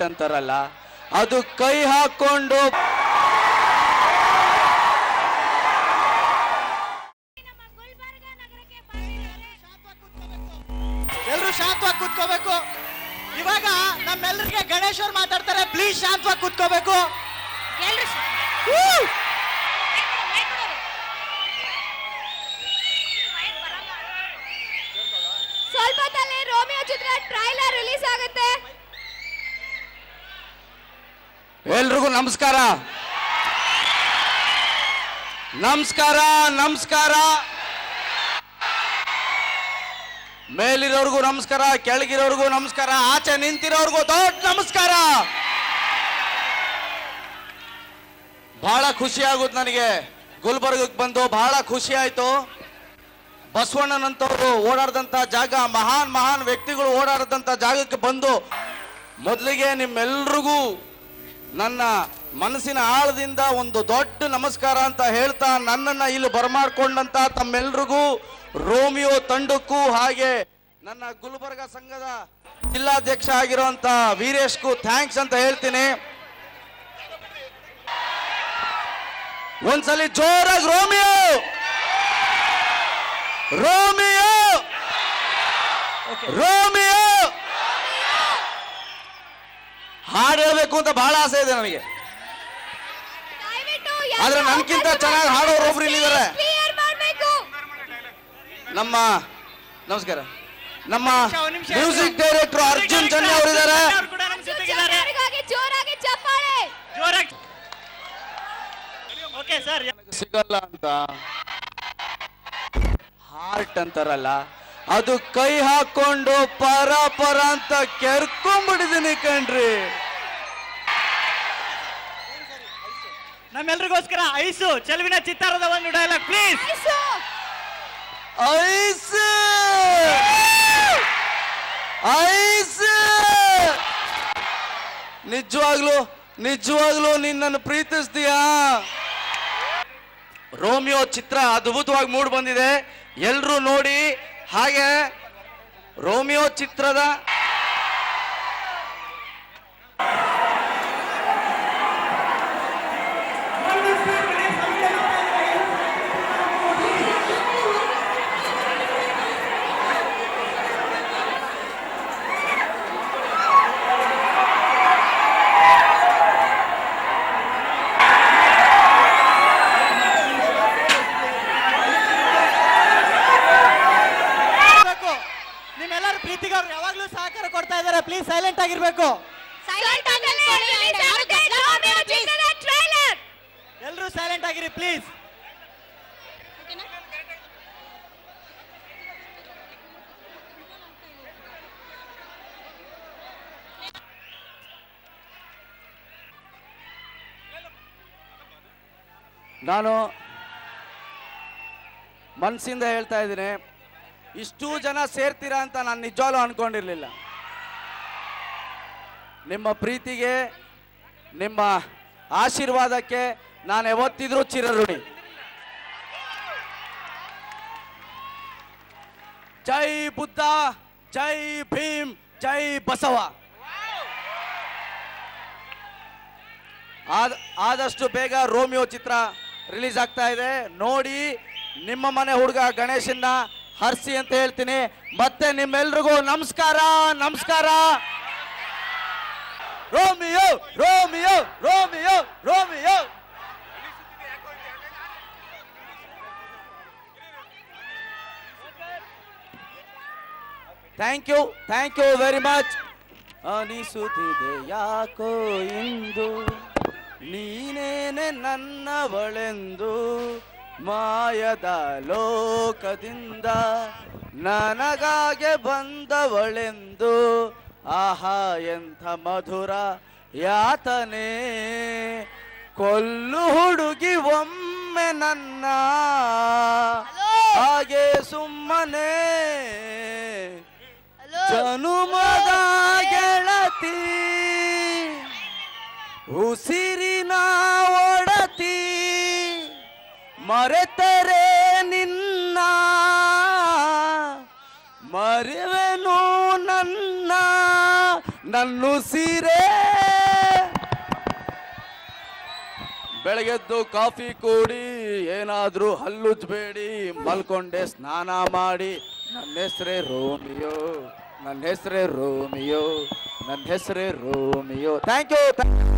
Heart ಅಂತಾರಲ್ಲ, ಅದು ಕೈ ಹಾಕೊಂಡು ಎಲ್ಲರೂ ಶಾಂತವಾಗಿ ಕೂತ್ಕೋಬೇಕು. ಇವಾಗ ನಮ್ಮೆಲ್ಲರಿಗೆ ಗಣೇಶ್ ಅವ್ರು ಮಾತಾಡ್ತಾರೆ, ಪ್ಲೀಸ್ ಶಾಂತವಾಗಿ ಕೂತ್ಕೋಬೇಕು. ಸ್ವಲ್ಪ ಹೊತ್ತಲ್ಲಿ ರೋಮಿಯೋ ಚಿತ್ರ ಟ್ರೈಲರ್ ರಿಲೀಸ್ ಆಗುತ್ತೆ. ಎಲ್ರಿಗೂ ನಮಸ್ಕಾರ. ನಮಸ್ಕಾರ ನಮಸ್ಕಾರ. ಮೇಲಿರೋರ್ಗೂ ನಮಸ್ಕಾರ, ಕೆಳಗಿರೋರ್ಗೂ ನಮಸ್ಕಾರ, ಆಚೆ ನಿಂತಿರೋರ್ಗೂ ದೊಡ್ಡ ನಮಸ್ಕಾರ. ಬಹಳ ಖುಷಿ ಆಗುತ್ತೆ ನನಗೆ. ಗುಲ್ಬರ್ಗಕ್ಕೆ ಬಂದು ಬಹಳ ಖುಷಿ ಆಯ್ತು. ಬಸವಣ್ಣನಂತವ್ರು ಓಡಾಡ್ದಂಥ ಜಾಗ, ಮಹಾನ್ ಮಹಾನ್ ವ್ಯಕ್ತಿಗಳು ಓಡಾಡದಂಥ ಜಾಗಕ್ಕೆ ಬಂದು ಮೊದಲಿಗೆ ನಿಮ್ಮೆಲ್ರಿಗೂ ನನ್ನ ಮನಸ್ಸಿನ ಆಳದಿಂದ ಒಂದು ದೊಡ್ಡ ನಮಸ್ಕಾರ ಅಂತ ಹೇಳ್ತಾ, ನನ್ನನ್ನು ಇಲ್ಲಿ ಬರಮಾಡ್ಕೊಂಡಂತ ತಮ್ಮೆಲ್ರಿಗೂ, ರೋಮಿಯೋ ತಂಡಕ್ಕೂ, ಹಾಗೆ ನನ್ನ ಗುಲ್ಬರ್ಗ ಸಂಘದ ಜಿಲ್ಲಾಧ್ಯಕ್ಷ ಆಗಿರುವಂತ ವೀರೇಶ್ಗೂ ಥ್ಯಾಂಕ್ಸ್ ಅಂತ ಹೇಳ್ತೀನಿ. ಒಂದ್ಸಲಿ ಜೋರಾಗಿ ರೋಮಿಯೋ ರೋಮಿಯೋ ರೋಮಿಯೋ ಹಾಡು ಹೇಳ್ಬೇಕು ಅಂತ ಬಹಳ ಆಸೆ ಇದೆ ನನಗೆ. ಆದ್ರೆ ನನ್ಕಿಂತ ಚೆನ್ನಾಗಿ ಹಾಡೋರು ಒಬ್ರು ಇಲ್ಲಿದ್ದಾರೆ. ನಮ್ಮ ನಮಸ್ಕಾರ, ನಮ್ಮ ಮ್ಯೂಸಿಕ್ ಡೈರೆಕ್ಟರ್ ಅರ್ಜುನ್ ಚನ್ನಿ ಅವರಿದ್ದಾರೆ. ಸಿಗಲ್ಲ ಅಂತ ಹಾರ್ಟ್ ಅಂತಾರಲ್ಲ, ಅದು ಕೈ ಹಾಕೊಂಡು ಪರ ಪರ ಅಂತ ಕೆರ್ಕೊಂಡ್ಬಿಟ್ಟಿದ್ದೀನಿ ಕಣ್ರಿ. ನಮ್ಮೆಲ್ರಿಗೋಸ್ಕರ ಐಸು ಚೆಲುವಿನ ಚಿತ್ತಾರದ ಒಂದು ಡೈಲಾಗ್ ಪ್ಲೀಸ್. Ice ice. ನಿಜವಾಗ್ಲೂ ನಿಜವಾಗ್ಲೂ ನಿನ್ನನ್ನು ಪ್ರೀತಿಸ್ತೀಯಾ? ರೋಮಿಯೋ ಚಿತ್ರ ಅದ್ಭುತವಾಗಿ ಮೂಡ್ ಬಂದಿದೆ, ಎಲ್ರೂ ನೋಡಿ. ಹಾಗೆ ರೋಮಿಯೋ ಚಿತ್ರದ ಯಾವಾಗ್ಲೂ ಸಹಕಾರ ಕೊಡ್ತಾ ಇದ್ದಾರೆ. ಪ್ಲೀಸ್ ಸೈಲೆಂಟ್ ಆಗಿರ್ಬೇಕು. ಎಲ್ಲರೂ ಸೈಲೆಂಟ್ ಆಗಿರಿ ಪ್ಲೀಸ್. ನಾನು ಮನಸ್ಸಿಂದ ಹೇಳ್ತಾ ಇದ್ದೀನಿ, ಇಷ್ಟೂ ಜನ ಸೇರ್ತೀರಾ ಅಂತ ನಾನು ನಿಜವಾಗ್ಲೂ ಅನ್ಕೊಂಡಿರ್ಲಿಲ್ಲ. ನಿಮ್ಮ ಪ್ರೀತಿಗೆ, ನಿಮ್ಮ ಆಶೀರ್ವಾದಕ್ಕೆ ನಾನು ಯಾವತ್ತಿದ್ರೂ ಚಿರಋಣಿ. ಜೈ ಬುದ್ಧ, ಜೈ ಭೀಮ್, ಜೈ ಬಸವ. ಆದಷ್ಟು ಬೇಗ ರೋಮಿಯೋ ಚಿತ್ರ ರಿಲೀಸ್ ಆಗ್ತಾ ಇದೆ, ನೋಡಿ. ನಿಮ್ಮ ಮನೆ ಹುಡುಗ ಗಣೇಶನ್ನ ಹರ್ಸಿ ಅಂತ ಹೇಳ್ತೀನಿ. ಮತ್ತೆ ನಿಮ್ಮೆಲ್ರಿಗೂ ನಮಸ್ಕಾರ ನಮಸ್ಕಾರ. Romeo Romeo Romeo Romeo. Thank you very much. ಅನಿಸುತ್ತಿದೆ ಯಾಕೋ ಇಂದು ನೀನೇನೆ ನನ್ನವಳೆಂದು, ಮಾಯದ ಲೋಕದಿಂದ ನನಗಾಗೆ ಬಂದವಳೆಂದು. ಆಹಾ ಎಂಥ ಮಧುರ ಯಾತನೆ, ಕೊಲ್ಲು ಹುಡುಗಿ ಒಮ್ಮೆ ನನ್ನ ಹಾಗೆ ಸುಮ್ಮನೆ, ಜನುಮದ ಗೆಳತಿ, ಉಸಿರಿನ ಒಡತಿ, ಮರೆತರೆ ನಿನ್ನ ಮರೆವೆನು ನನ್ನ, ನನ್ನುಸಿರೇ ಬೆಳಗೆದ್ದು ಕಾಫಿ ಕೂಡಿ ಏನಾದ್ರೂ ಹಲ್ಲುಜ್ಬೇಡಿ, ಮಲ್ಕೊಂಡೆ ಸ್ನಾನ ಮಾಡಿ. ನನ್ನ ಹೆಸರೇ ರೋಮಿಯೋ, ನನ್ನ ಹೆಸರೇ ರೋಮಿಯೋ, ನನ್ನ ಹೆಸರೇ ರೋಮಿಯೋ. Thank you.